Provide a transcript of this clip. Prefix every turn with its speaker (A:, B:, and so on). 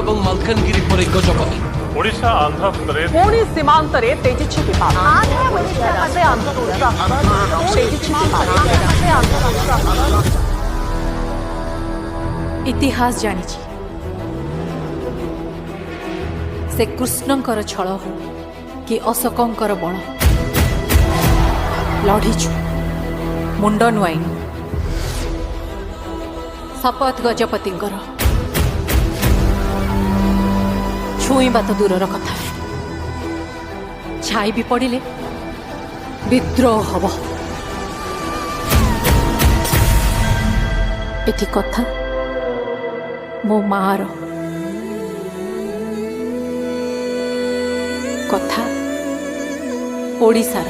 A: এবং মালকানগিরি পরে গজপতি
B: ओडिशा आंध्र प्रदेश
C: पुणी सीमांतरे तेजीची विभाग
D: इतिहास जानी से कृष्णंकर छल हो कि अशोकंकर बण लढ़ीचु मुंड नुआईनु शपथ गजपतिंकर छुईबा तो दूरर कथा छाई भी पड़िले विद्रोह हब एठी कथा मो मार कथा ओडिशार।